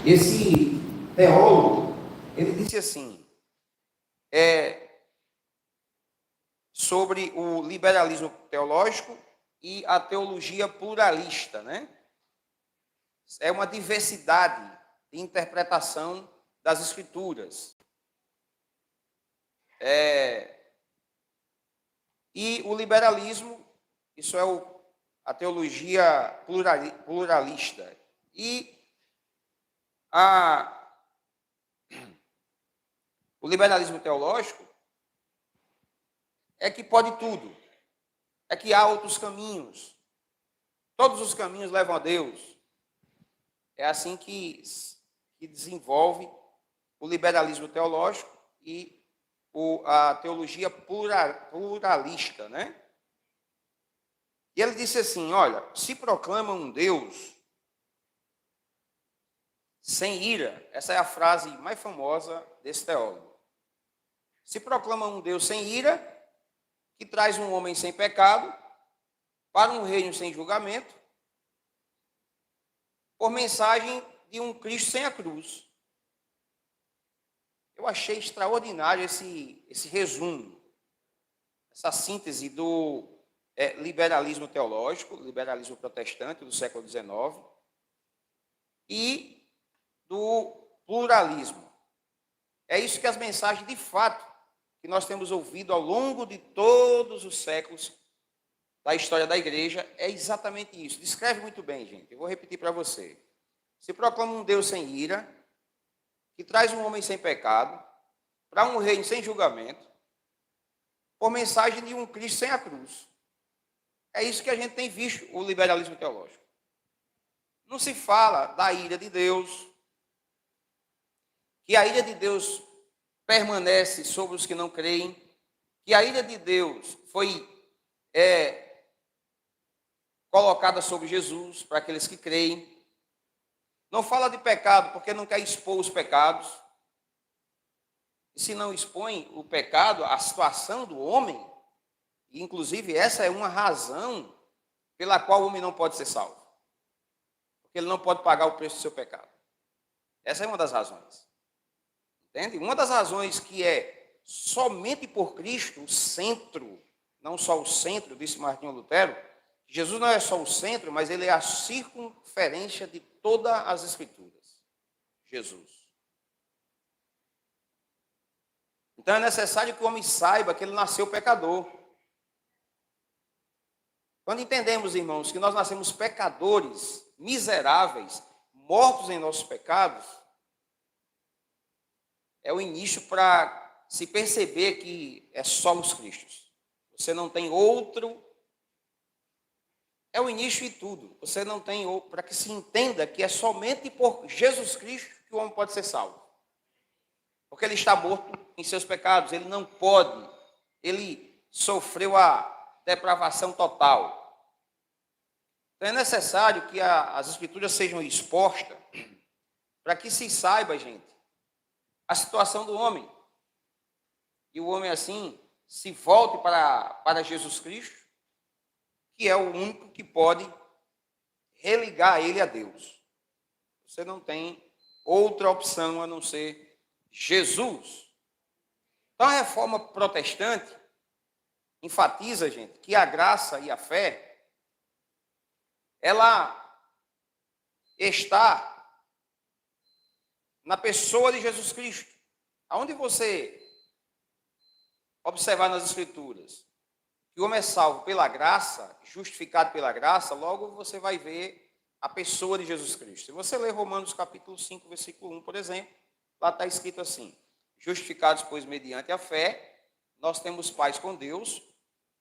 Esse teólogo, ele disse assim, sobre o liberalismo teológico e a teologia pluralista, né? É uma diversidade de interpretação das Escrituras. E o liberalismo, isso é a teologia pluralista. E o liberalismo teológico é que pode tudo, é que há outros caminhos, todos os caminhos levam a Deus. É assim que desenvolve o liberalismo teológico e a teologia pluralista, né? E ele disse assim, olha, se proclama um Deus sem ira, essa é a frase mais famosa desse teólogo. Se proclama um Deus sem ira, que traz um homem sem pecado, para um reino sem julgamento, por mensagem de um Cristo sem a cruz. Eu achei extraordinário esse resumo, essa síntese do liberalismo teológico, liberalismo protestante do século XIX, e do pluralismo. É isso que as mensagens, de fato, que nós temos ouvido ao longo de todos os séculos da história da igreja, é exatamente isso. Descreve muito bem, gente. Eu vou repetir para você. Se proclama um Deus sem ira, que traz um homem sem pecado, para um reino sem julgamento, por mensagem de um Cristo sem a cruz. É isso que a gente tem visto, o liberalismo teológico. Não se fala da ira de Deus, que a ira de Deus permanece sobre os que não creem, que a ira de Deus foi colocada sobre Jesus, para aqueles que creem. Não fala de pecado, porque não quer expor os pecados. E se não expõe o pecado, a situação do homem, e inclusive essa é uma razão pela qual o homem não pode ser salvo. Porque ele não pode pagar o preço do seu pecado. Essa é uma das razões. Entende? Uma das razões que é somente por Cristo o centro, não só o centro, disse Martinho Lutero, Jesus não é só o centro, mas ele é a circunferência de todas as Escrituras. Jesus. Então é necessário que o homem saiba que ele nasceu pecador. Quando entendemos, irmãos, que nós nascemos pecadores, miseráveis, mortos em nossos pecados, é o início para se perceber que é só os Cristos. Você não tem outro. É o início e tudo. Você não tem outro, para que se entenda que é somente por Jesus Cristo que o homem pode ser salvo. Porque ele está morto em seus pecados, ele não pode, ele sofreu a depravação total. Então é necessário que as Escrituras sejam expostas, para que se saiba, gente, a situação do homem. E o homem, assim, se volte para Jesus Cristo, que é o único que pode religar ele a Deus. Você não tem outra opção a não ser Jesus. Então a reforma protestante enfatiza, gente, que a graça e a fé, ela está na pessoa de Jesus Cristo. Aonde você observar nas Escrituras que o homem é salvo pela graça, justificado pela graça, logo você vai ver a pessoa de Jesus Cristo. Se você ler Romanos capítulo 5, versículo 1, por exemplo, lá está escrito assim: justificados, pois, mediante a fé, nós temos paz com Deus.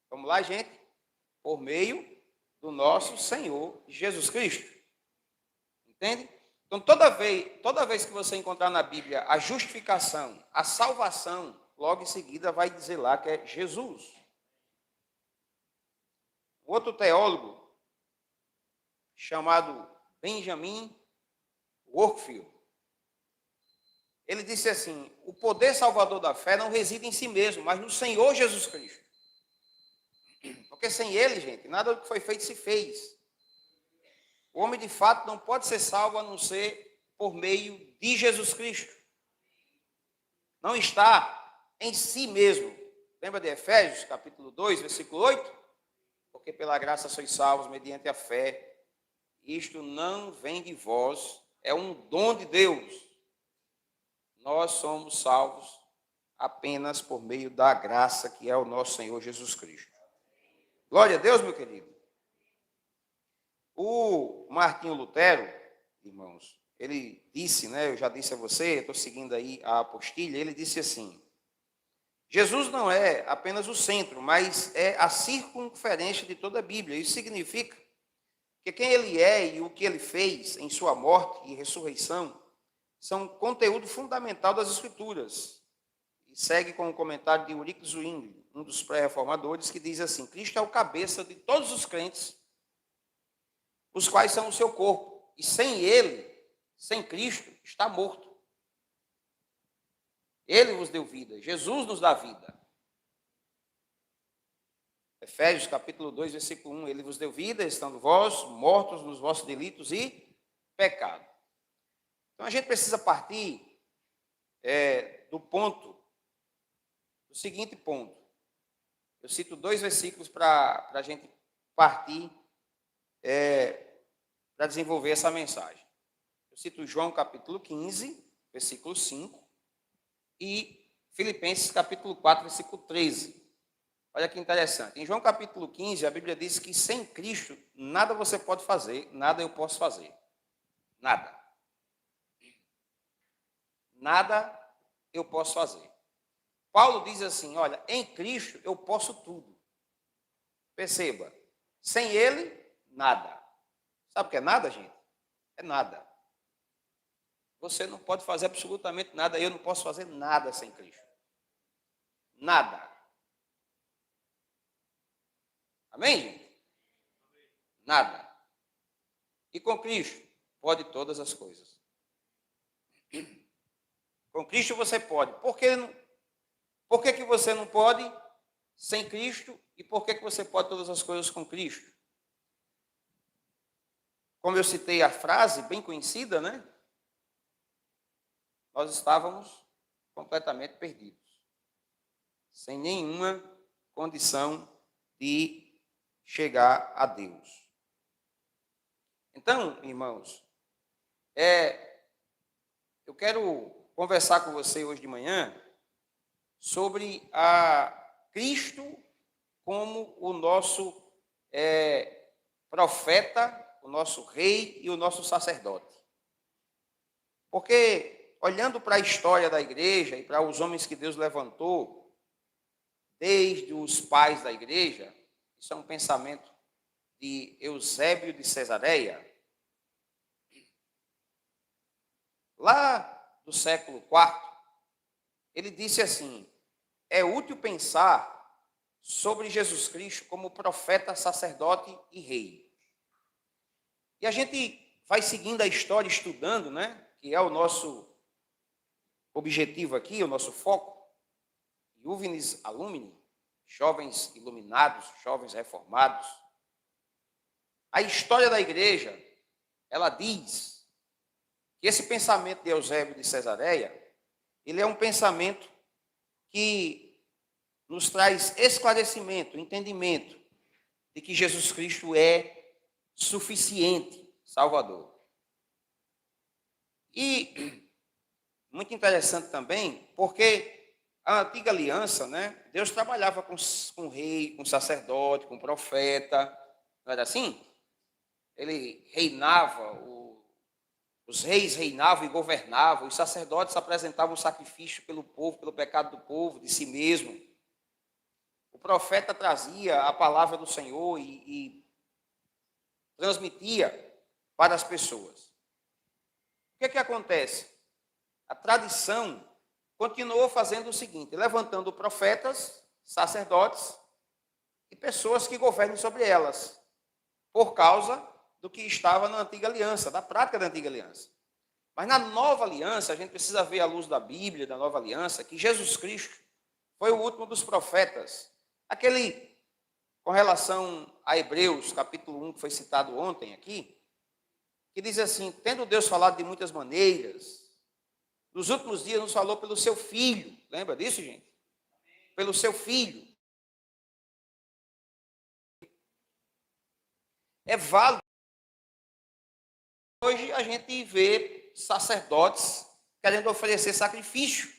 Vamos lá, gente? Por meio do nosso Senhor Jesus Cristo. Entende? Então, toda vez que você encontrar na Bíblia a justificação, a salvação, logo em seguida vai dizer lá que é Jesus. Outro teólogo, chamado Benjamin Workfield, ele disse assim: o poder salvador da fé não reside em si mesmo, mas no Senhor Jesus Cristo. Porque sem ele, gente, nada do que foi feito se fez. O homem, de fato, não pode ser salvo a não ser por meio de Jesus Cristo. Não está em si mesmo. Lembra de Efésios, capítulo 2, versículo 8? Porque pela graça sois salvos mediante a fé. Isto não vem de vós, é um dom de Deus. Nós somos salvos apenas por meio da graça que é o nosso Senhor Jesus Cristo. Glória a Deus, meu querido. O Martinho Lutero, irmãos, ele disse, né, eu já disse a você, estou seguindo aí a apostilha, ele disse assim: Jesus não é apenas o centro, mas é a circunferência de toda a Bíblia. Isso significa que quem ele é e o que ele fez em sua morte e ressurreição são conteúdo fundamental das Escrituras. E segue com o comentário de Ulrich Zwingli, um dos pré-reformadores, que diz assim: Cristo é o cabeça de todos os crentes, os quais são o seu corpo, e sem ele, sem Cristo, está morto. Ele vos deu vida, Jesus nos dá vida. Efésios capítulo 2, versículo 1, ele vos deu vida, estando vós mortos nos vossos delitos e pecado. Então a gente precisa partir do seguinte ponto. Eu cito 2 versículos para a gente partir para desenvolver essa mensagem. Eu cito João capítulo 15, versículo 5, e Filipenses capítulo 4, versículo 13. Olha que interessante. Em João capítulo 15, a Bíblia diz que sem Cristo, nada você pode fazer, nada eu posso fazer. Nada. Nada eu posso fazer. Paulo diz assim, olha, em Cristo eu posso tudo. Perceba, sem ele, nada. Sabe o que é nada, gente? É nada. Você não pode fazer absolutamente nada, eu não posso fazer nada sem Cristo. Nada. Amém, gente? Nada. E com Cristo, pode todas as coisas. Com Cristo você pode. Por que você não pode sem Cristo? E por que você pode todas as coisas com Cristo? Como eu citei a frase, bem conhecida, né? Nós estávamos completamente perdidos. Sem nenhuma condição de chegar a Deus. Então, irmãos, eu quero conversar com você hoje de manhã sobre a Cristo como o nosso profeta, o nosso rei e o nosso sacerdote. Porque, olhando para a história da igreja e para os homens que Deus levantou, desde os pais da igreja, isso é um pensamento de Eusébio de Cesareia, lá do século IV, ele disse assim: é útil pensar sobre Jesus Cristo como profeta, sacerdote e rei. E a gente vai seguindo a história, estudando, né? Que é o nosso objetivo aqui, o nosso foco. Juvenis Alumni, jovens iluminados, jovens reformados. A história da igreja, ela diz que esse pensamento de Eusébio de Cesareia, ele é um pensamento que nos traz esclarecimento, entendimento de que Jesus Cristo é suficiente Salvador. E muito interessante também, porque a antiga aliança, né, Deus trabalhava com rei, com sacerdote, com profeta, não era assim? Ele reinava, os reis reinavam e governavam, os sacerdotes apresentavam sacrifício pelo povo, pelo pecado do povo, de si mesmo. O profeta trazia a palavra do Senhor e transmitia para as pessoas. O que acontece? A tradição continuou fazendo o seguinte, levantando profetas, sacerdotes e pessoas que governem sobre elas, por causa do que estava na antiga aliança, da prática da antiga aliança. Mas na nova aliança, a gente precisa ver à luz da Bíblia, da nova aliança, que Jesus Cristo foi o último dos profetas. Aquele, com relação a Hebreus, capítulo 1, que foi citado ontem aqui, que diz assim: tendo Deus falado de muitas maneiras, nos últimos dias nos falou pelo seu Filho. Lembra disso, gente? Pelo seu Filho. É válido. Hoje a gente vê sacerdotes querendo oferecer sacrifício,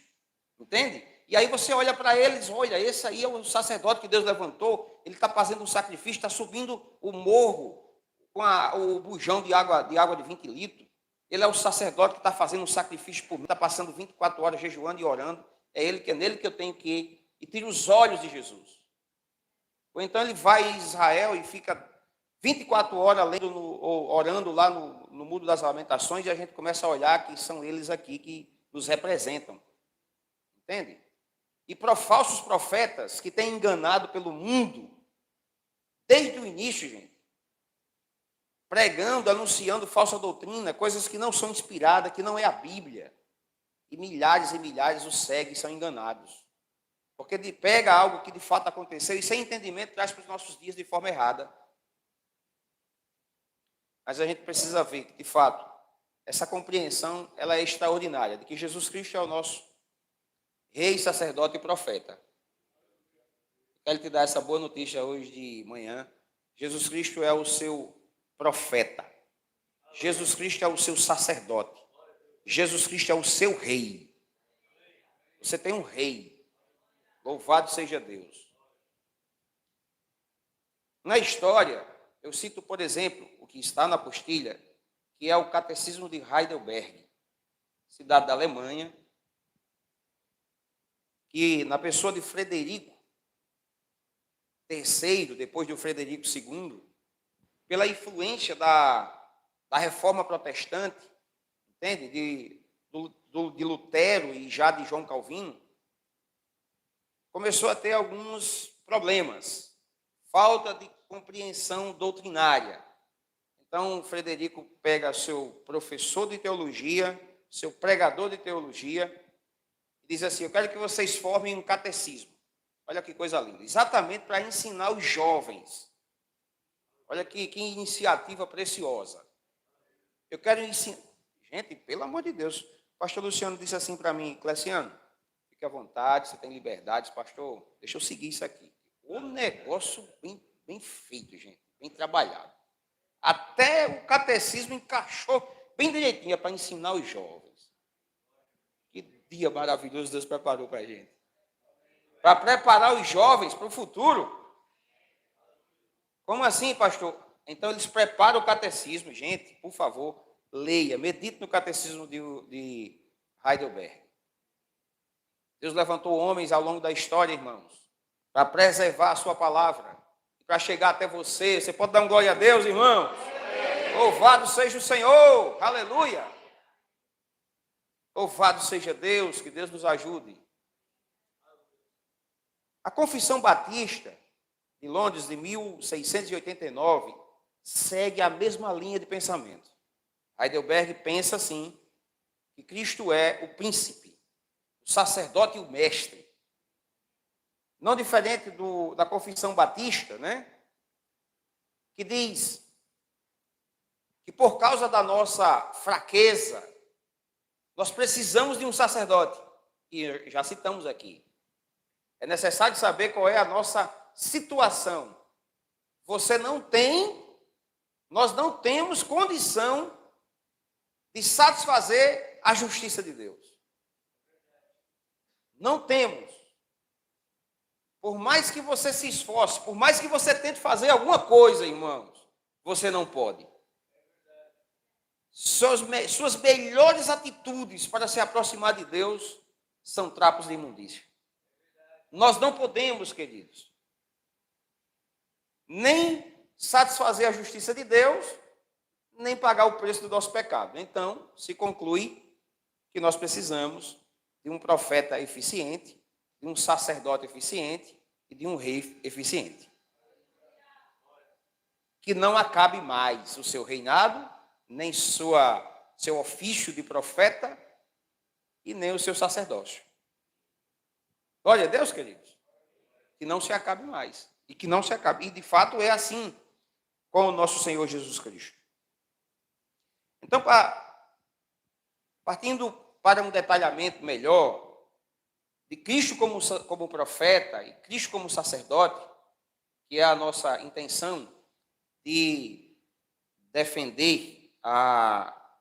entende? E aí você olha para eles, olha, esse aí é o sacerdote que Deus levantou, ele está fazendo um sacrifício, está subindo o morro com o bujão de água de 20 litros. Ele é o sacerdote que está fazendo um sacrifício por mim, está passando 24 horas jejuando e orando. É nele que eu tenho que ir. E tira os olhos de Jesus. Ou então ele vai a Israel e fica 24 horas orando lá no Muro das Lamentações, e a gente começa a olhar que são eles aqui que nos representam. Entende? E para falsos profetas que têm enganado pelo mundo, desde o início, gente, pregando, anunciando falsa doutrina, coisas que não são inspiradas, que não é a Bíblia. E milhares os seguem e são enganados. Porque pega algo que de fato aconteceu e sem entendimento traz para os nossos dias de forma errada. Mas a gente precisa ver que, de fato, essa compreensão ela é extraordinária, de que Jesus Cristo é o nosso rei, sacerdote e profeta. Quero te dar essa boa notícia hoje de manhã. Jesus Cristo é o seu profeta. Jesus Cristo é o seu sacerdote. Jesus Cristo é o seu rei. Você tem um rei. Louvado seja Deus. Na história, eu cito, por exemplo, o que está na apostila, que é o Catecismo de Heidelberg, cidade da Alemanha, que na pessoa de Frederico III, depois de Frederico II, pela influência da reforma protestante, entende? De Lutero e já de João Calvino, começou a ter alguns problemas, falta de compreensão doutrinária. Então, Frederico pega seu professor de teologia, seu pregador de teologia, e diz assim: eu quero que vocês formem um catecismo. Olha que coisa linda. Exatamente para ensinar os jovens. Olha que iniciativa preciosa. Eu quero ensinar. Gente, pelo amor de Deus. O pastor Luciano disse assim para mim: Cleciano, fique à vontade, você tem liberdade, pastor, deixa eu seguir isso aqui. O negócio bem feito, gente, bem trabalhado. Até o catecismo encaixou bem direitinho para ensinar os jovens. Que dia maravilhoso Deus preparou para a gente. Para preparar os jovens para o futuro. Como assim, pastor? Então, eles preparam o catecismo. Gente, por favor, leia, medite no catecismo de Heidelberg. Deus levantou homens ao longo da história, irmãos, para preservar a sua palavra, para chegar até você. Você pode dar um glória a Deus, irmãos? Louvado seja o Senhor, aleluia. Louvado seja Deus, que Deus nos ajude. A Confissão Batista de Londres, de 1689, segue a mesma linha de pensamento. Heidelberg pensa assim, que Cristo é o príncipe, o sacerdote e o mestre. Não diferente da Confissão Batista, né? Que diz que por causa da nossa fraqueza, nós precisamos de um sacerdote. E já citamos aqui. É necessário saber qual é a nossa situação. Nós não temos condição de satisfazer a justiça de Deus. Não temos. Por mais que você se esforce, por mais que você tente fazer alguma coisa, irmãos, você não pode. Suas melhores atitudes para se aproximar de Deus são trapos de imundícia. Nós não podemos, queridos, nem satisfazer a justiça de Deus, nem pagar o preço do nosso pecado. Então, se conclui que nós precisamos de um profeta eficiente, de um sacerdote eficiente e de um rei eficiente. Que não acabe mais o seu reinado, nem seu ofício de profeta e nem o seu sacerdócio. Glória a Deus, queridos. Que não se acabe mais. E que não se acabe. E de fato é assim com o nosso Senhor Jesus Cristo. Então, partindo para um detalhamento melhor de Cristo como profeta e Cristo como sacerdote, que é a nossa intenção de defender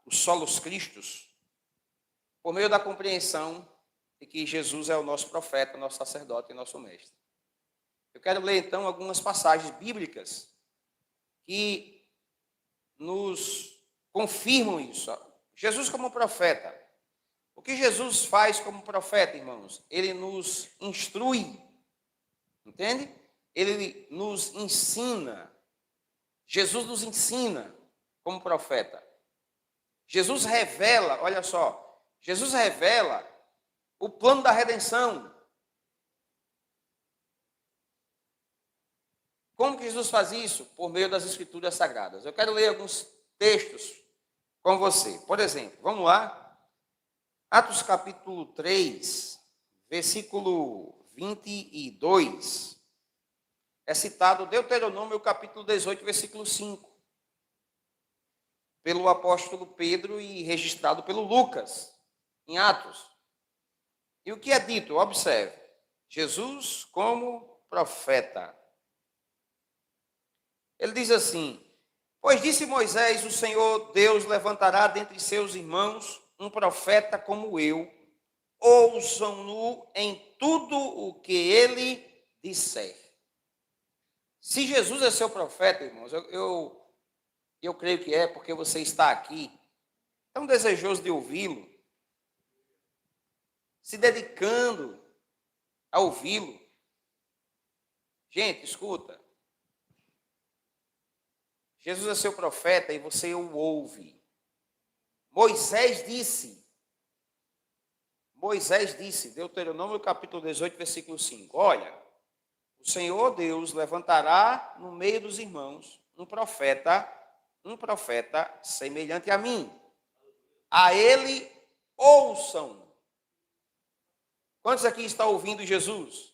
os solos cristos, por meio da compreensão de que Jesus é o nosso profeta, nosso sacerdote e nosso mestre. Eu quero ler, então, algumas passagens bíblicas que nos confirmam isso. Jesus como profeta. O que Jesus faz como profeta, irmãos? Ele nos instrui, entende? Ele nos ensina. Jesus nos ensina como profeta. Jesus revela, olha só, Jesus revela o plano da redenção. Como que Jesus faz isso? Por meio das Escrituras Sagradas. Eu quero ler alguns textos com você. Por exemplo, vamos lá. Atos capítulo 3, versículo 22. É citado Deuteronômio capítulo 18, versículo 5. Pelo apóstolo Pedro e registrado pelo Lucas, em Atos. E o que é dito? Observe. Jesus como profeta. Ele diz assim: pois disse Moisés, o Senhor Deus levantará dentre seus irmãos um profeta como eu, ouçam-no em tudo o que ele disser. Se Jesus é seu profeta, irmãos, eu creio que é porque você está aqui, tão desejoso de ouvi-lo, se dedicando a ouvi-lo. Gente, escuta. Jesus é seu profeta e você o ouve. Moisés disse, Deuteronômio capítulo 18, versículo 5, olha, o Senhor Deus levantará no meio dos irmãos um profeta semelhante a mim. A ele ouçam. Quantos aqui estão ouvindo Jesus?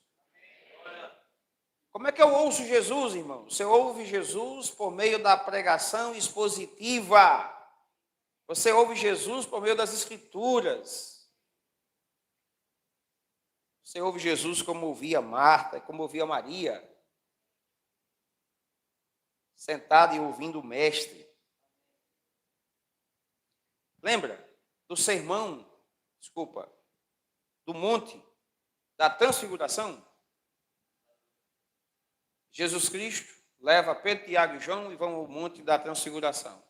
Como é que eu ouço Jesus, irmão? Você ouve Jesus por meio da pregação expositiva. Você ouve Jesus por meio das Escrituras. Você ouve Jesus como ouvia Marta, como ouvia Maria, sentada e ouvindo o Mestre. Lembra do sermão, do monte da transfiguração? Jesus Cristo leva Pedro, Tiago e João e vão ao monte da transfiguração.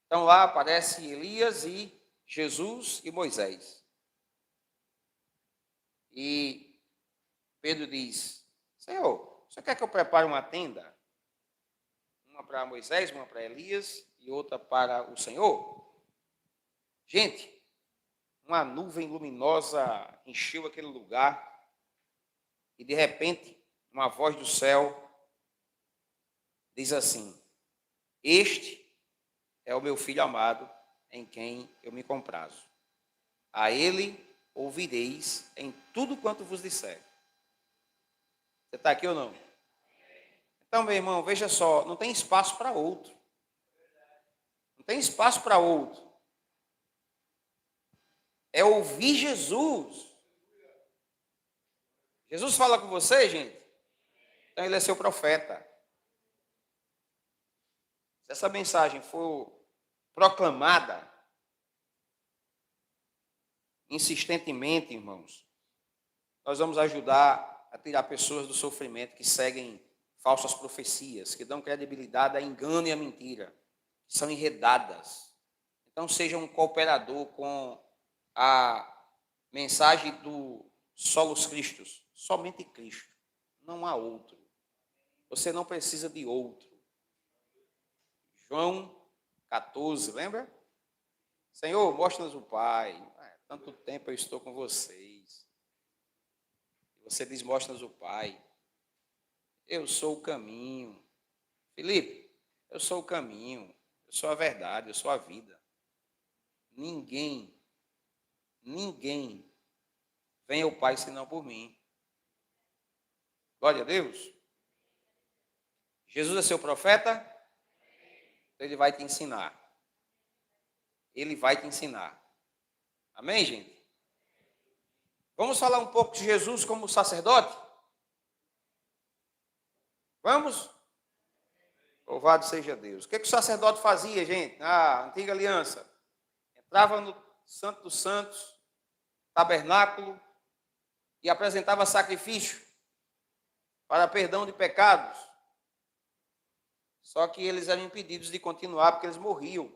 Então lá aparece Elias e Jesus e Moisés. E Pedro diz: Senhor, você quer que eu prepare uma tenda? Uma para Moisés, uma para Elias e outra para o Senhor? Gente, uma nuvem luminosa encheu aquele lugar e de repente uma voz do céu diz assim: este é o meu filho amado, em quem eu me comprazo. A ele ouvireis em tudo quanto vos disser. Você está aqui ou não? Então, meu irmão, veja só, não tem espaço para outro. Não tem espaço para outro. É ouvir Jesus. Jesus fala com você, gente? Então ele é seu profeta. Se essa mensagem for proclamada insistentemente, irmãos, nós vamos ajudar a tirar pessoas do sofrimento que seguem falsas profecias, que dão credibilidade a engano e a mentira, que são enredadas. Então seja um cooperador com a mensagem do solos Christus, somente Cristo, não há outro. Você não precisa de outro. João 14, lembra? Senhor, mostra-nos o Pai. Tanto tempo eu estou com vocês. Você diz, mostra-nos o Pai. Eu sou o caminho. Felipe, eu sou o caminho. Eu sou a verdade, eu sou a vida. Ninguém vem ao Pai senão por mim. Glória a Deus. Jesus é seu profeta? Ele vai te ensinar. Ele vai te ensinar. Amém, gente? Vamos falar um pouco de Jesus como sacerdote? Vamos? Louvado seja Deus. O que o sacerdote fazia, gente, na antiga aliança? Entrava no Santo dos Santos, tabernáculo, e apresentava sacrifício para perdão de pecados. Só que eles eram impedidos de continuar porque eles morriam.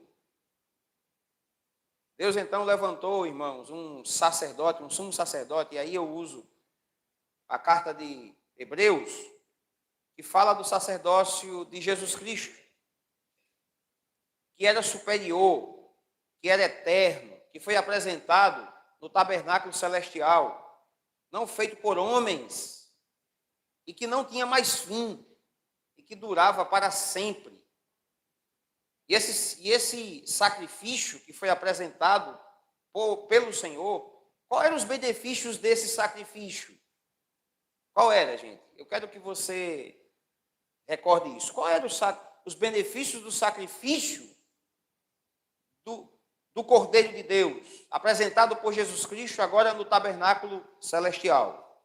Deus então levantou, irmãos, um sacerdote, um sumo sacerdote, e aí eu uso a carta de Hebreus, que fala do sacerdócio de Jesus Cristo, que era superior, que era eterno, que foi apresentado no tabernáculo celestial, não feito por homens, e que não tinha mais fim, e que durava para sempre. E esse sacrifício que foi apresentado pelo Senhor, qual eram os benefícios desse sacrifício? Qual era, gente? Eu quero que você recorde isso. Qual eram os benefícios do sacrifício do Cordeiro de Deus, apresentado por Jesus Cristo agora no tabernáculo celestial?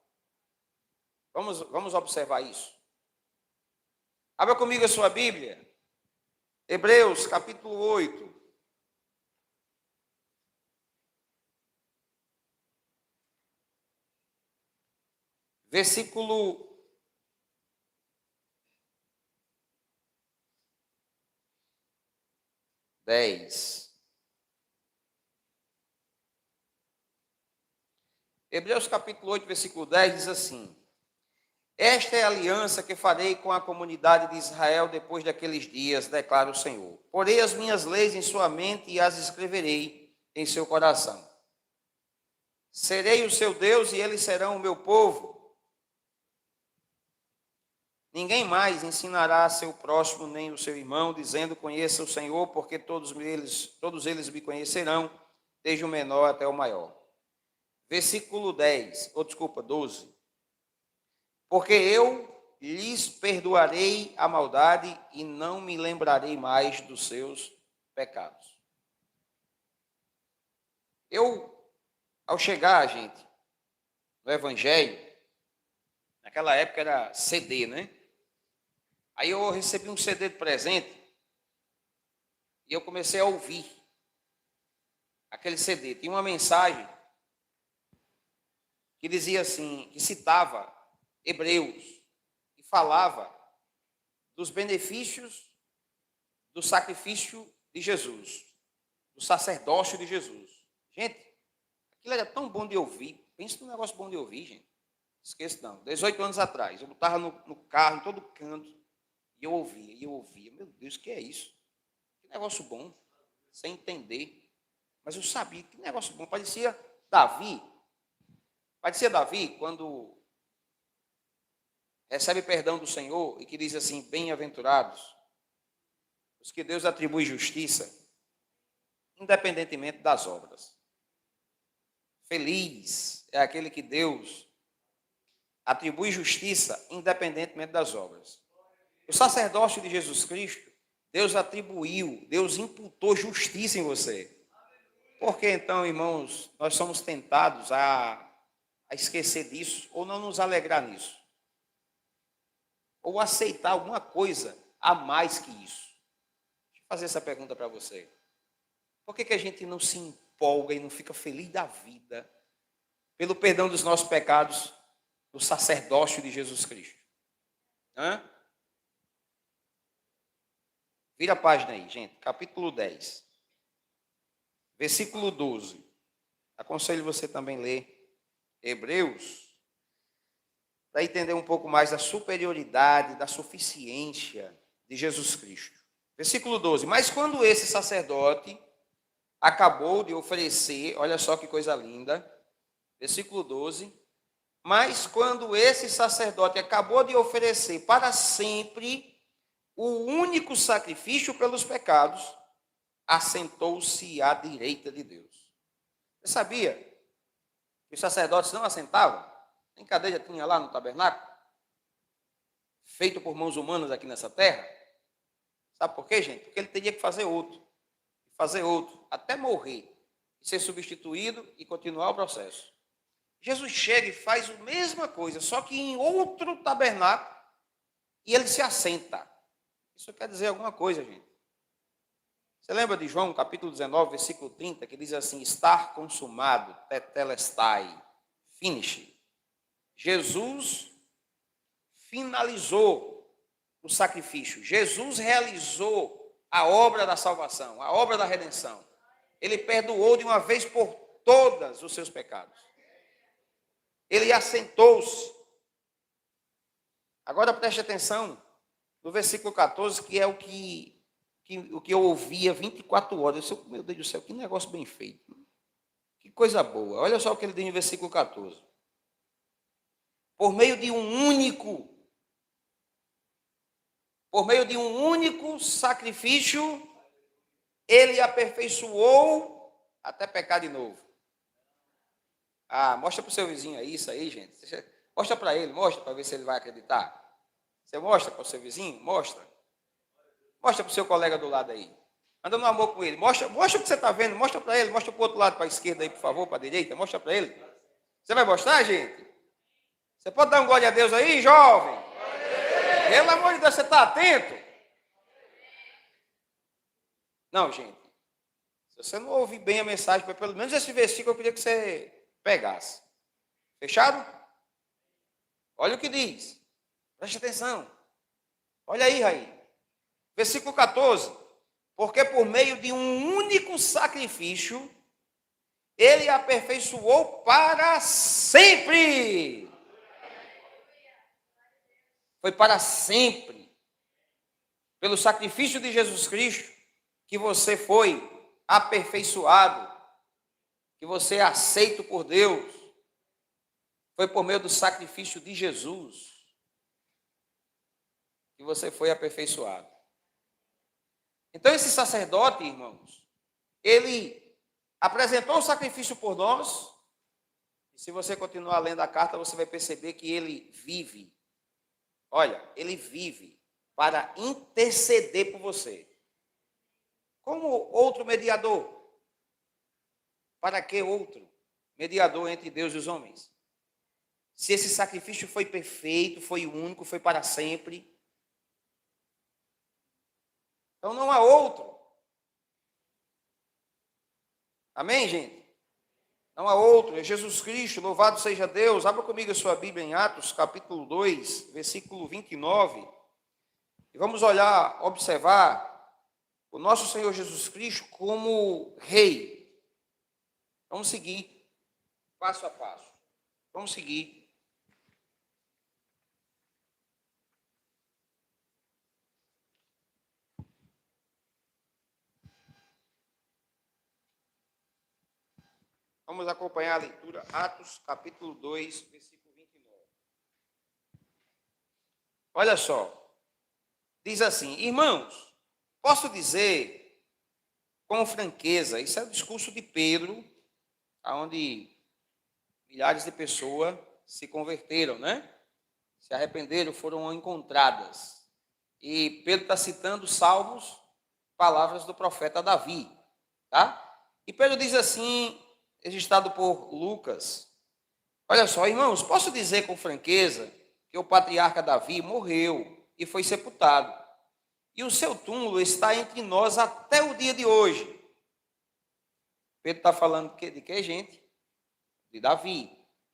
Vamos observar isso. Abra comigo a sua Bíblia. Hebreus, capítulo 8. Versículo 10. Hebreus, capítulo 8, versículo 10 diz assim: Esta é a aliança que farei com a comunidade de Israel depois daqueles dias, declara o Senhor. Porei as minhas leis em sua mente e as escreverei em seu coração. Serei o seu Deus e eles serão o meu povo. Ninguém mais ensinará a seu próximo nem o seu irmão, dizendo: conheça o Senhor, porque todos eles me conhecerão, desde o menor até o maior. Versículo 12. Porque eu lhes perdoarei a maldade e não me lembrarei mais dos seus pecados. Ao chegar, gente, no Evangelho, naquela época era CD, né? Aí eu recebi um CD de presente e eu comecei a ouvir aquele CD. Tinha uma mensagem que dizia assim, que citava Hebreus, e falava dos benefícios do sacrifício de Jesus, do sacerdócio de Jesus. Gente, aquilo era tão bom de ouvir. Pensa num negócio bom de ouvir, gente. Esqueça não. 18 anos atrás, eu estava no carro, em todo canto, e eu ouvia. Meu Deus, o que é isso? Que negócio bom, sem entender. Mas eu sabia, que negócio bom. Parecia Davi quando recebe perdão do Senhor e que diz assim: bem-aventurados os que Deus atribui justiça, independentemente das obras. Feliz é aquele que Deus atribui justiça, independentemente das obras. O sacerdócio de Jesus Cristo, Deus atribuiu, Deus imputou justiça em você. Por que então, irmãos, nós somos tentados a esquecer disso, ou não nos alegrar nisso? Ou aceitar alguma coisa a mais que isso? Deixa eu fazer essa pergunta para você. Por que a gente não se empolga e não fica feliz da vida pelo perdão dos nossos pecados do sacerdócio de Jesus Cristo? Vira a página aí, gente. Capítulo 10. Versículo 12. Aconselho você também ler Hebreus, para entender um pouco mais da superioridade, da suficiência de Jesus Cristo. Versículo 12. Mas quando esse sacerdote acabou de oferecer, olha só que coisa linda, versículo 12. Mas quando esse sacerdote acabou de oferecer para sempre o único sacrifício pelos pecados, assentou-se à direita de Deus. Você sabia que os sacerdotes não assentavam? Nem cadeira tinha lá no tabernáculo, feito por mãos humanas aqui nessa terra. Sabe por quê, gente? Porque ele teria que fazer outro. fazer outro, até morrer, ser substituído e continuar o processo. Jesus chega e faz a mesma coisa, só que em outro tabernáculo, e ele se assenta. Isso quer dizer alguma coisa, gente. Você lembra de João, capítulo 19, versículo 30, que diz assim: estar consumado, tetelestai, finish. Jesus finalizou o sacrifício. Jesus realizou a obra da salvação, a obra da redenção. Ele perdoou de uma vez por todas os seus pecados. Ele assentou-se. Agora preste atenção no versículo 14, que é o que eu ouvia 24 horas. Eu disse, meu Deus do céu, que negócio bem feito. Que coisa boa. Olha só o que ele diz no versículo 14. Por meio de um único sacrifício, ele aperfeiçoou até pecar de novo. Ah, mostra para o seu vizinho aí isso aí, gente. Mostra para ele, mostra para ver se ele vai acreditar. Você mostra para o seu vizinho? Mostra. Mostra para o seu colega do lado aí. Anda no amor com ele. Mostra o que você está vendo. Mostra para ele. Mostra para o outro lado, para a esquerda aí, por favor, para a direita. Mostra para ele. Você vai mostrar, gente? Você pode dar um glória a Deus aí, jovem? Pelo amor de Deus, você está atento? Não, gente. Se você não ouvir bem a mensagem, pelo menos esse versículo eu queria que você pegasse. Fechado? Olha o que diz. Preste atenção. Olha aí, Raí. Versículo 14. Porque por meio de um único sacrifício, ele aperfeiçoou para sempre. Foi para sempre. Pelo sacrifício de Jesus Cristo, que você foi aperfeiçoado, que você é aceito por Deus. Foi por meio do sacrifício de Jesus que você foi aperfeiçoado. Então esse sacerdote, irmãos, ele apresentou o sacrifício por nós, e se você continuar lendo a carta, você vai perceber que ele vive. Olha, ele vive para interceder por você. Como outro mediador. Para que outro mediador entre Deus e os homens? Se esse sacrifício foi perfeito, foi único, foi para sempre, então não há outro. Amém, gente? Não há outro, é Jesus Cristo, louvado seja Deus. Abra comigo a sua Bíblia em Atos, capítulo 2, versículo 29. E vamos observar o nosso Senhor Jesus Cristo como Rei. Vamos seguir passo a passo. Vamos seguir. Vamos acompanhar a leitura, Atos, capítulo 2, versículo 29. Olha só, diz assim: irmãos, posso dizer com franqueza, isso é o discurso de Pedro, onde milhares de pessoas se converteram, né? Se arrependeram, foram encontradas. E Pedro está citando Salmos, palavras do profeta Davi, tá? E Pedro diz assim, registrado por Lucas: olha só, irmãos, posso dizer com franqueza que o patriarca Davi morreu e foi sepultado, e o seu túmulo está entre nós até o dia de hoje. Pedro está falando de que, gente? De Davi,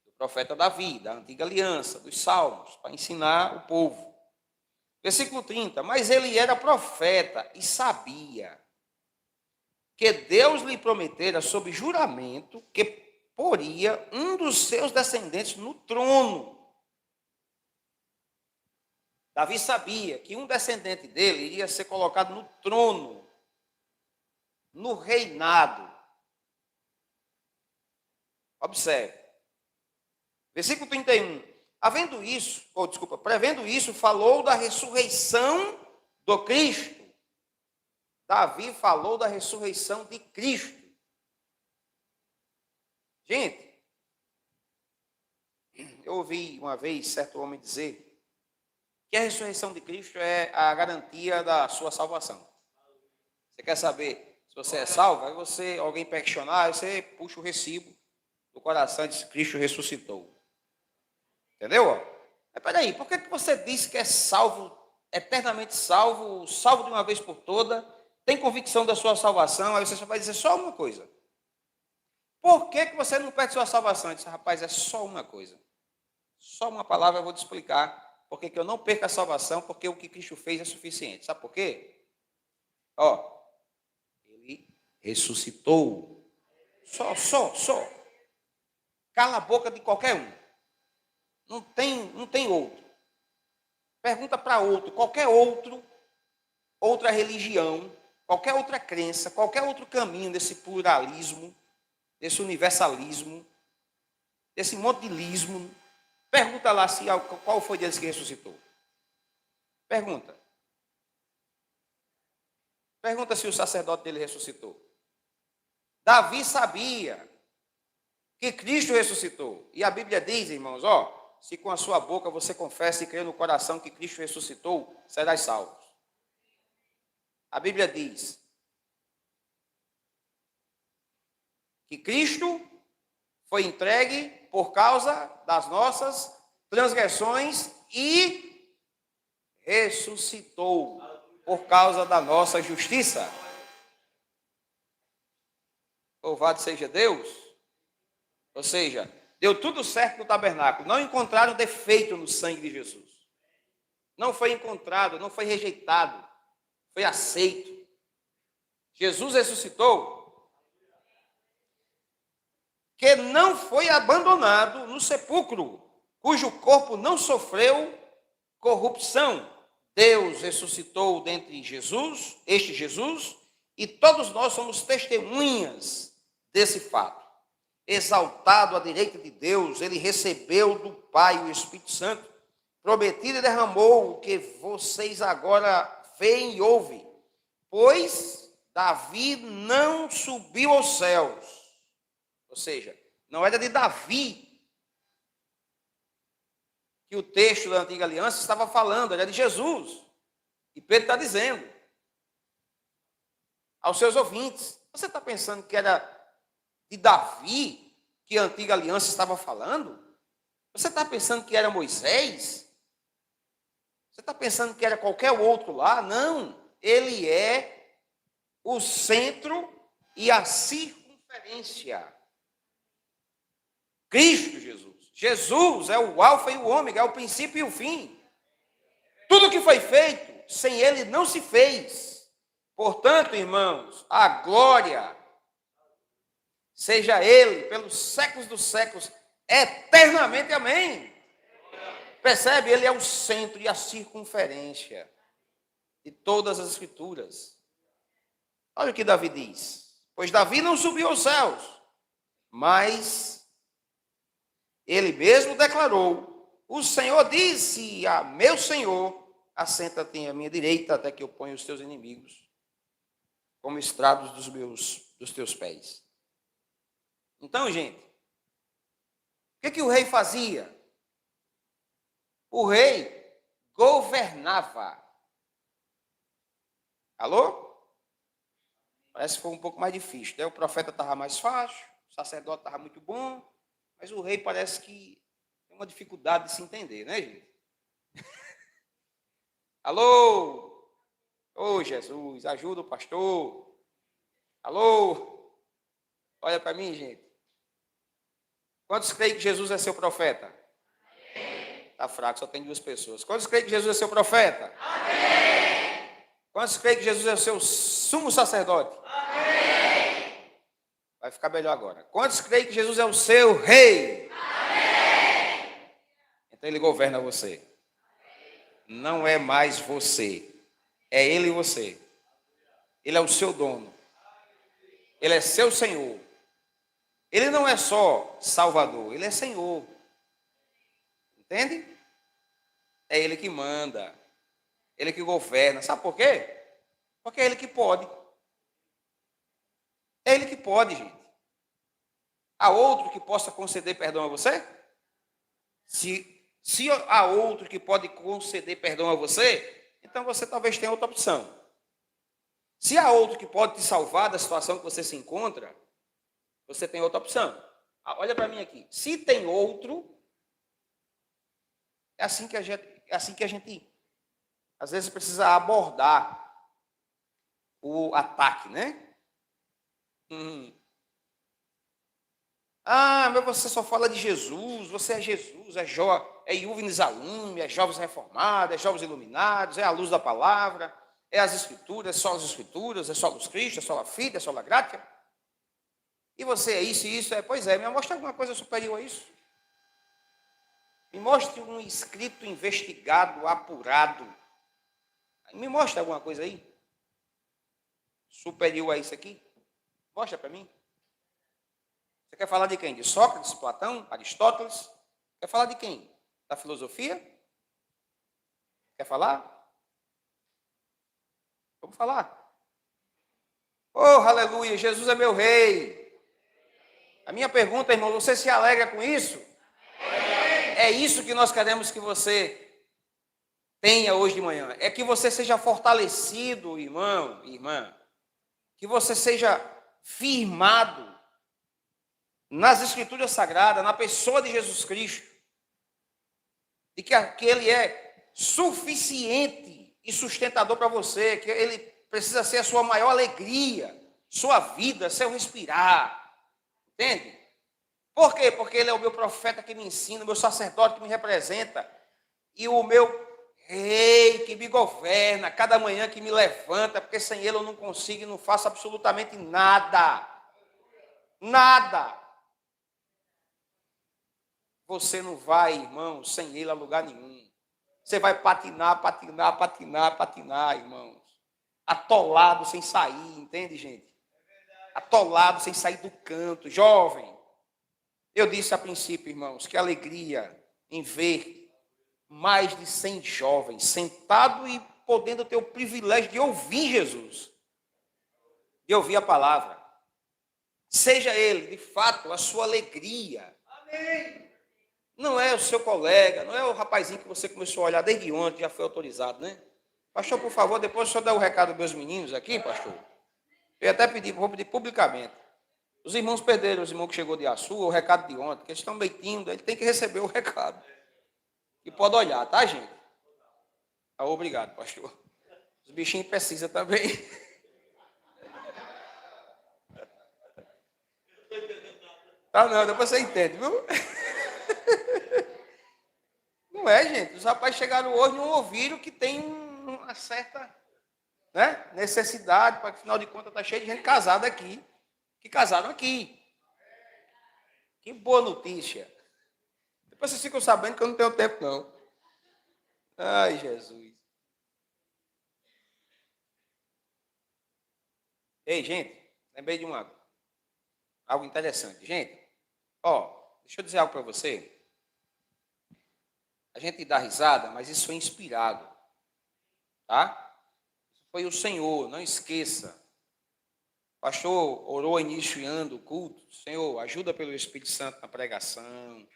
do profeta Davi, da antiga aliança, dos salmos, para ensinar o povo. Versículo 30, mas ele era profeta e sabia que Deus lhe prometera sob juramento que poria um dos seus descendentes no trono. Davi sabia que um descendente dele iria ser colocado no trono, no reinado. Observe. Versículo 31. Prevendo isso, falou da ressurreição do Cristo. Davi falou da ressurreição de Cristo. Gente, eu ouvi uma vez certo homem dizer que a ressurreição de Cristo é a garantia da sua salvação. Você quer saber Se você é salvo, aí alguém questionar, aí você puxa o recibo do coração e diz, Cristo ressuscitou. Entendeu? Mas peraí, por que você diz que é salvo, eternamente salvo, salvo de uma vez por toda, tem convicção da sua salvação, aí você só vai dizer só uma coisa. Por que você não perde sua salvação? Eu disse, rapaz, é só uma coisa. Só uma palavra eu vou te explicar por que eu não perco a salvação, porque o que Cristo fez é suficiente. Sabe por quê? Ele ressuscitou. Só. Cala a boca de qualquer um. Não tem outro. Pergunta para outro, qualquer outra religião, qualquer outra crença, qualquer outro caminho desse pluralismo, desse universalismo, desse modelismo. Pergunta lá qual foi deles que ressuscitou. Pergunta. Pergunta se o sacerdote dele ressuscitou. Davi sabia que Cristo ressuscitou. E a Bíblia diz, irmãos, se com a sua boca você confessa e crê no coração que Cristo ressuscitou, serás salvo. A Bíblia diz que Cristo foi entregue por causa das nossas transgressões e ressuscitou por causa da nossa justiça. Louvado seja Deus. Ou seja, deu tudo certo no tabernáculo. Não encontraram defeito no sangue de Jesus. Não foi encontrado, não foi rejeitado. Foi aceito. Jesus ressuscitou. Que não foi abandonado no sepulcro, cujo corpo não sofreu corrupção. Deus ressuscitou dentre este Jesus, e todos nós somos testemunhas desse fato. Exaltado à direita de Deus, ele recebeu do Pai o Espírito Santo, prometido e derramou o que vocês agora veem e ouvem. Pois Davi não subiu aos céus. Ou seja, não era de Davi que o texto da Antiga Aliança estava falando, era de Jesus. E Pedro está dizendo aos seus ouvintes, você está pensando que era de Davi que a Antiga Aliança estava falando? Você está pensando que era Moisés? Você está pensando que era qualquer outro lá? Não, ele é o centro e a circunferência. Cristo Jesus. Jesus é o alfa e o ômega, é o princípio e o fim. Tudo que foi feito, sem ele não se fez. Portanto, irmãos, a glória seja a ele pelos séculos dos séculos, eternamente, amém. Percebe? Ele é o centro e a circunferência de todas as escrituras. Olha o que Davi diz. Pois Davi não subiu aos céus, mas ele mesmo declarou, o Senhor disse a meu Senhor, assenta-te à minha direita até que eu ponha os teus inimigos como estrados dos teus pés. Então, gente, o que o rei fazia? O rei governava. Alô? Parece que foi um pouco mais difícil, né? O profeta estava mais fácil, o sacerdote estava muito bom, mas o rei parece que tem uma dificuldade de se entender, né, gente? Alô? Ô, Jesus, ajuda o pastor. Alô? Olha para mim, gente. Quantos creem que Jesus é seu profeta? Está fraco, só tem 2 pessoas. Quantos creem que Jesus é seu profeta? Amém. Quantos creem que Jesus é o seu sumo sacerdote? Amém. Vai ficar melhor agora. Quantos creem que Jesus é o seu rei? Amém. Então ele governa você. Não é mais você. É ele e você. Ele é o seu dono. Ele é seu Senhor. Ele não é só Salvador, ele é Senhor. Entende? É ele que manda. Ele que governa. Sabe por quê? Porque é ele que pode. É ele que pode, gente. Há outro que possa conceder perdão a você? Se há outro que pode conceder perdão a você, então você talvez tenha outra opção. Se há outro que pode te salvar da situação que você se encontra, você tem outra opção. Olha para mim aqui. Se tem outro, é assim que a gente às vezes precisa abordar o ataque, né? Mas você só fala de Jesus, você é Jesus, é Iuvenes Alume, é jovens reformados, é jovens iluminados, é a luz da palavra, é as escrituras, é só as escrituras, é só os Cristo, é só a fide, é só a gratia. E você é isso e isso, pois é, me mostra alguma coisa superior a isso. Me mostre um escrito investigado, apurado. Me mostra alguma coisa aí superior a isso aqui. Mostra para mim. Você quer falar de quem? De Sócrates, Platão, Aristóteles? Quer falar de quem? Da filosofia? Quer falar? Vamos falar. Oh, aleluia, Jesus é meu rei. A minha pergunta, irmão, você se alegra com isso? É isso que nós queremos que você tenha hoje de manhã. É que você seja fortalecido, irmão, irmã. Que você seja firmado nas Escrituras Sagradas, na pessoa de Jesus Cristo, de que Ele é suficiente e sustentador para você, que Ele precisa ser a sua maior alegria, sua vida, seu respirar, entende? Por quê? Porque Ele é o meu profeta que me ensina, o meu sacerdote que me representa, e o meu rei que me governa, cada manhã que me levanta, porque sem Ele eu não consigo e não faço absolutamente nada. Nada. Você não vai, irmão, sem Ele a lugar nenhum. Você vai patinar, irmãos. Atolado sem sair, entende, gente? Atolado sem sair do canto. Jovem, eu disse a princípio, irmãos, que alegria em ver mais de 100 jovens sentados e podendo ter o privilégio de ouvir Jesus, de ouvir a palavra. Seja ele, de fato, a sua alegria. Amém. Não é o seu colega, não é o rapazinho que você começou a olhar desde ontem, já foi autorizado, né? Pastor, por favor, depois o senhor dá o recado dos meus meninos aqui, pastor. Eu ia até vou pedir publicamente. Os irmãos perderam, os irmãos que chegou de Açu, o recado de ontem, que eles estão bem tímidos, ele tem que receber o recado. E pode olhar, tá, gente? Obrigado, pastor. Os bichinhos precisam também. Tá não, depois você entende, viu? Não é, gente. Os rapazes chegaram hoje e não ouviram que tem uma certa, né, necessidade, para que, afinal de contas, está cheio de gente casada aqui, que casaram aqui. Que boa notícia. Depois vocês ficam sabendo que eu não tenho tempo, não. Ai, Jesus. Ei, gente, lembrei de algo interessante. Gente, deixa eu dizer algo para você. A gente dá risada, mas isso foi inspirado, tá? Foi o Senhor, não esqueça. O pastor orou iniciando o culto. Senhor, ajuda pelo Espírito Santo na pregação.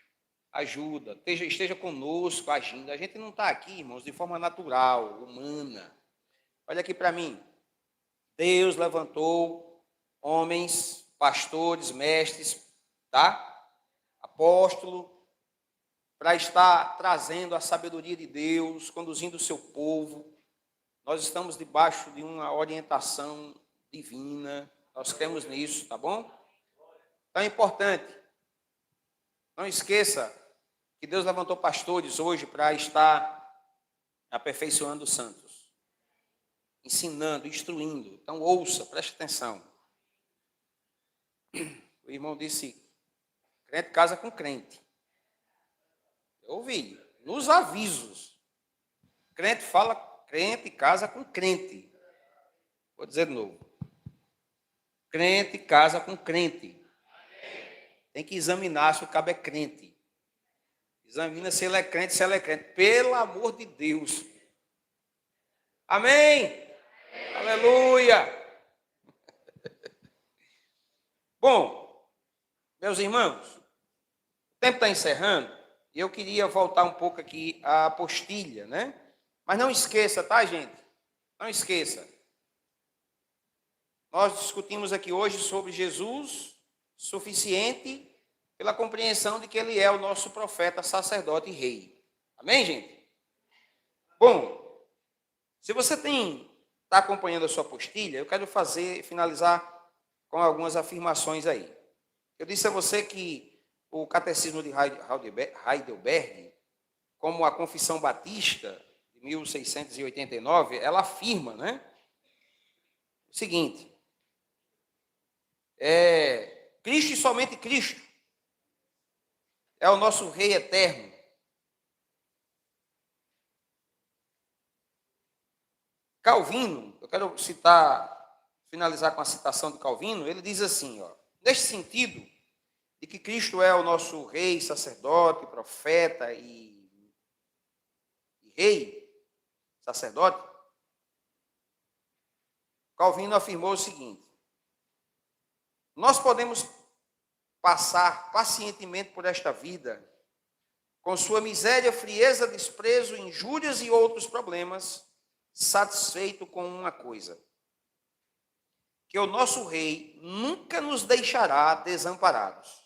Ajuda, esteja conosco agindo. A gente não está aqui, irmãos, de forma natural, humana. Olha aqui para mim. Deus levantou homens, pastores, mestres, tá? Apóstolo, para estar trazendo a sabedoria de Deus, conduzindo o seu povo. Nós estamos debaixo de uma orientação divina. Nós cremos nisso, tá bom? Então é importante. Não esqueça que Deus levantou pastores hoje para estar aperfeiçoando os santos, ensinando, instruindo. Então ouça, preste atenção. O irmão disse, crente casa com crente. Eu ouvi, nos avisos. Crente fala, crente casa com crente. Vou dizer de novo. Crente casa com crente. Tem que examinar se o cabo é crente. Examina se ele é crente, se ela é crente. Pelo amor de Deus. Amém? Amém. Aleluia. Bom, meus irmãos, o tempo está encerrando. E eu queria voltar um pouco aqui à apostilha, né? Mas não esqueça, tá, gente? Não esqueça. nós discutimos aqui hoje sobre Jesus suficiente pela compreensão de que ele é o nosso profeta, sacerdote e rei. Amém, gente? Bom, se você está acompanhando a sua apostila, eu quero finalizar com algumas afirmações aí. Eu disse a você que o Catecismo de Heidelberg, como a Confissão Batista, de 1689, ela afirma, né, o seguinte: Cristo e somente Cristo é o nosso Rei eterno. Calvino, eu quero finalizar com a citação de Calvino, ele diz assim, neste sentido, de que Cristo é o nosso rei, sacerdote, profeta e rei, sacerdote, Calvino afirmou o seguinte: nós podemos passar pacientemente por esta vida, com sua miséria, frieza, desprezo, injúrias e outros problemas, satisfeito com uma coisa: que o nosso rei nunca nos deixará desamparados,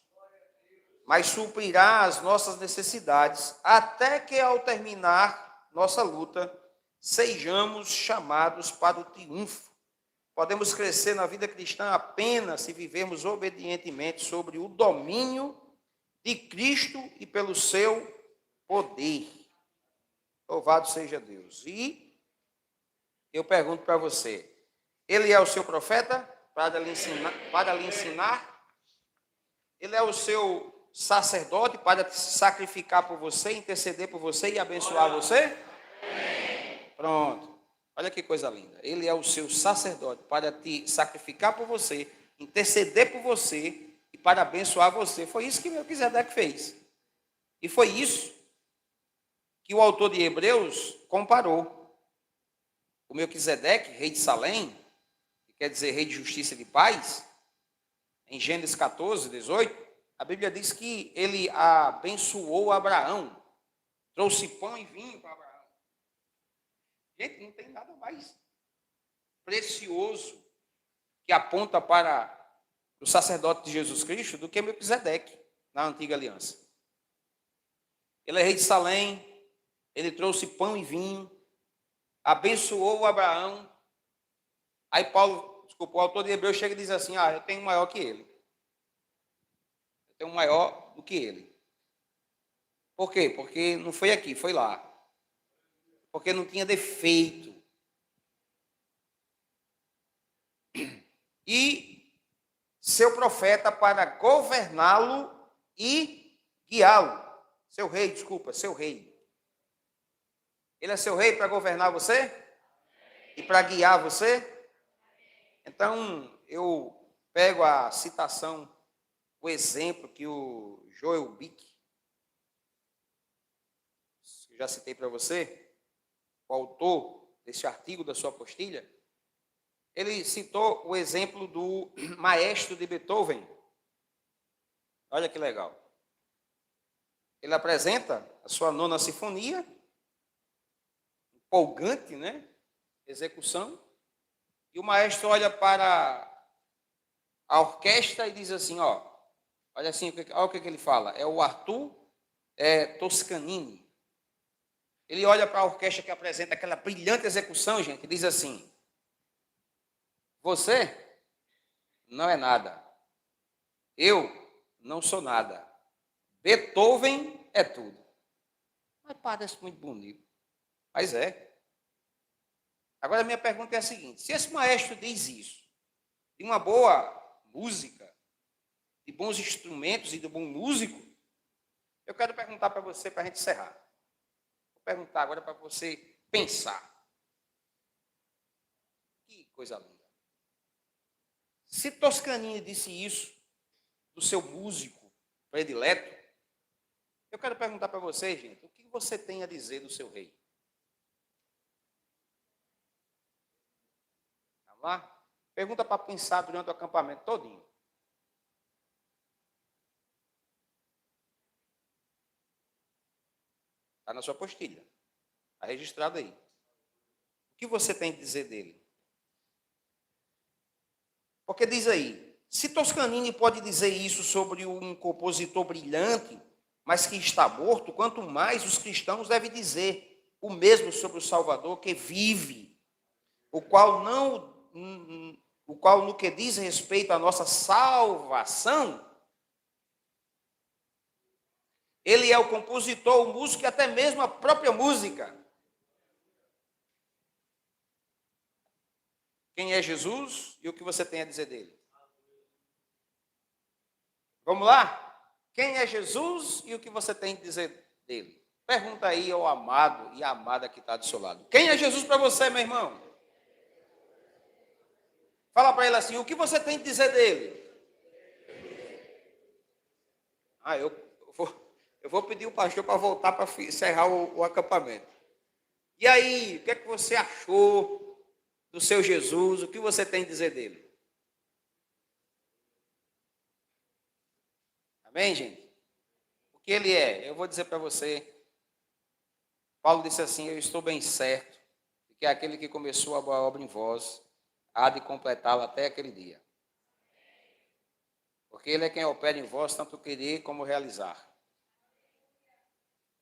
mas suprirá as nossas necessidades, até que, ao terminar nossa luta, sejamos chamados para o triunfo. Podemos crescer na vida cristã apenas se vivermos obedientemente sobre o domínio de Cristo e pelo seu poder. Louvado seja Deus. E eu pergunto para você: ele é o seu profeta para lhe ensinar? Ele é o seu sacerdote para se sacrificar por você, interceder por você e abençoar você? Pronto. Olha que coisa linda. Ele é o seu sacerdote para te sacrificar por você, interceder por você e para abençoar você. Foi isso que Melquisedeque fez. E foi isso que o autor de Hebreus comparou. O Melquisedeque, rei de Salém, que quer dizer rei de justiça e de paz, em Gênesis 14, 18, a Bíblia diz que ele abençoou Abraão, trouxe pão e vinho para Abraão. Gente, não tem nada mais precioso que aponta para o sacerdote de Jesus Cristo do que Melquisedeque, na antiga aliança. Ele é rei de Salém, ele trouxe pão e vinho, abençoou Abraão. Aí o autor de Hebreus chega e diz assim: eu tenho um maior que ele. Eu tenho um maior do que ele. Por quê? Porque não foi aqui, foi lá. Porque não tinha defeito. E seu profeta para governá-lo e guiá-lo. Seu rei. Ele é seu rei para governar você? E para guiar você? Então, eu pego a citação, o exemplo que o Joel Bick, que já citei para você, o autor desse artigo da sua apostila, ele citou o exemplo do maestro de Beethoven. Olha que legal. Ele apresenta a sua nona sinfonia, empolgante, né? Execução. E o maestro olha para a orquestra e diz assim, olha assim, olha o que ele fala. É o Arthur Toscanini. Ele olha para a orquestra que apresenta aquela brilhante execução, gente, e diz assim: você não é nada. Eu não sou nada. Beethoven é tudo. Mas parece muito bonito. Mas é. Agora, a minha pergunta é a seguinte: se esse maestro diz isso, de uma boa música, de bons instrumentos e de bom músico, eu quero perguntar para você, para a gente encerrar. Vou perguntar agora para você pensar. Que coisa linda. Se Toscanini disse isso do seu músico predileto, eu quero perguntar para você, gente, o que você tem a dizer do seu rei? Vamos lá? Pergunta para pensar durante o acampamento todinho. Está na sua apostila. Está registrado aí. O que você tem a dizer dele? Porque diz aí, se Toscanini pode dizer isso sobre um compositor brilhante, mas que está morto, quanto mais os cristãos devem dizer o mesmo sobre o Salvador que vive, o qual no que diz respeito à nossa salvação, ele é o compositor, o músico e até mesmo a própria música. Quem é Jesus e o que você tem a dizer dele? Vamos lá? Quem é Jesus e o que você tem a dizer dele? Pergunta aí ao amado e à amada que está do seu lado. Quem é Jesus para você, meu irmão? Fala para ele assim, o que você tem a dizer dele? Eu vou pedir o pastor para voltar para encerrar o acampamento. E aí, o que é que você achou do seu Jesus? O que você tem a dizer dele? Amém, gente? O que ele é? Eu vou dizer para você. Paulo disse assim, eu estou bem certo de que aquele que começou a boa obra em vós há de completá-la até aquele dia. Porque ele é quem opera em vós tanto querer como realizar.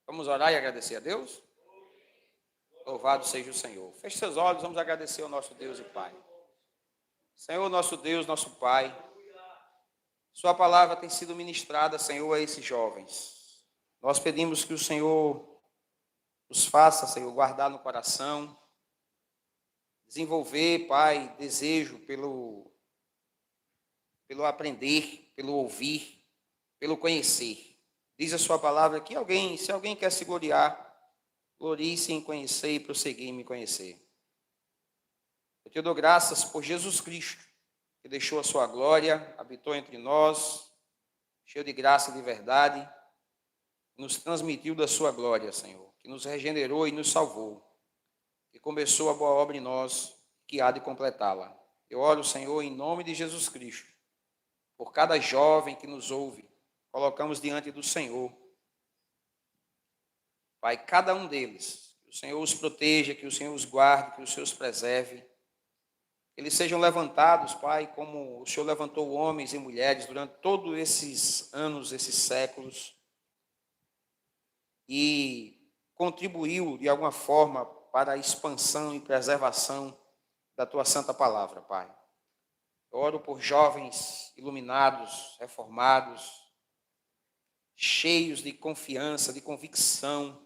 Vamos orar e agradecer a Deus? Louvado seja o Senhor. Feche seus olhos, vamos agradecer ao nosso Deus e Pai. Senhor, nosso Deus, nosso Pai, sua palavra tem sido ministrada, Senhor, a esses jovens. Nós pedimos que o Senhor nos faça, Senhor, guardar no coração, desenvolver, Pai, desejo pelo aprender, pelo ouvir, pelo conhecer. Diz a sua palavra que se alguém quer se gloriar, glorie-se em conhecer e prosseguir em me conhecer. Eu te dou graças por Jesus Cristo, que deixou a sua glória, habitou entre nós, cheio de graça e de verdade, nos transmitiu da sua glória, Senhor, que nos regenerou e nos salvou, que começou a boa obra em nós, que há de completá-la. Eu oro, Senhor, em nome de Jesus Cristo, por cada jovem que nos ouve, colocamos diante do Senhor. Pai, cada um deles, que o Senhor os proteja, que o Senhor os guarde, que o Senhor os preserve, que eles sejam levantados, Pai, como o Senhor levantou homens e mulheres durante todos esses anos, esses séculos, e contribuiu de alguma forma para a expansão e preservação da Tua santa palavra, Pai. Eu oro por jovens iluminados, reformados, cheios de confiança, de convicção,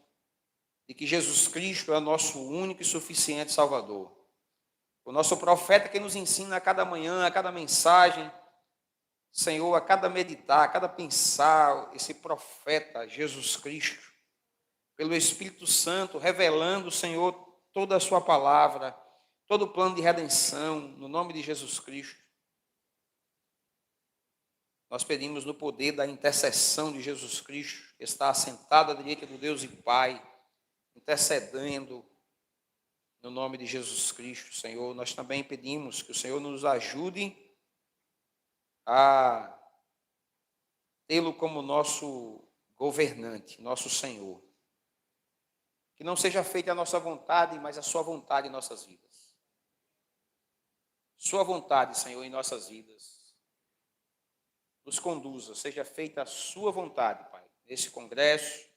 de que Jesus Cristo é o nosso único e suficiente Salvador. O nosso profeta que nos ensina a cada manhã, a cada mensagem, Senhor, a cada meditar, a cada pensar, esse profeta, Jesus Cristo, pelo Espírito Santo, revelando, Senhor, toda a sua palavra, todo o plano de redenção, no nome de Jesus Cristo. Nós pedimos no poder da intercessão de Jesus Cristo, que está assentado à direita do Deus e Pai, intercedendo no nome de Jesus Cristo, Senhor. Nós também pedimos que o Senhor nos ajude a tê-lo como nosso governante, nosso Senhor. Que não seja feita a nossa vontade, mas a sua vontade em nossas vidas. Sua vontade, Senhor, em nossas vidas. Nos conduza, seja feita a sua vontade, Pai, nesse congresso,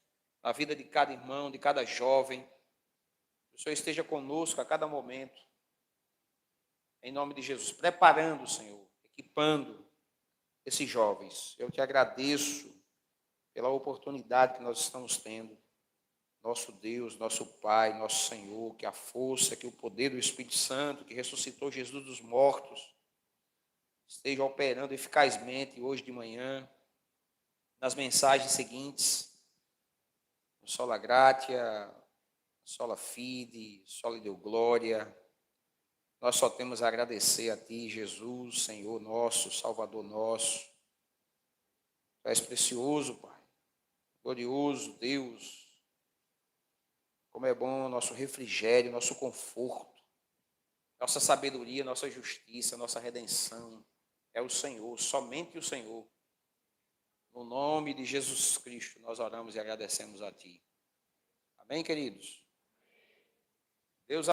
na vida de cada irmão, de cada jovem. Que o Senhor esteja conosco a cada momento, em nome de Jesus, preparando, Senhor, equipando esses jovens. Eu te agradeço pela oportunidade que nós estamos tendo. Nosso Deus, nosso Pai, nosso Senhor, que a força, que o poder do Espírito Santo, que ressuscitou Jesus dos mortos, esteja operando eficazmente hoje de manhã, nas mensagens seguintes, no Sola Gratia, Sola Fide, Sola Deo Glória. Nós só temos a agradecer a Ti, Jesus, Senhor nosso, Salvador nosso. Tu és precioso, Pai, glorioso Deus. Como é bom nosso refrigério, nosso conforto, nossa sabedoria, nossa justiça, nossa redenção. É o Senhor, somente o Senhor. No nome de Jesus Cristo, nós oramos e agradecemos a Ti. Amém, queridos?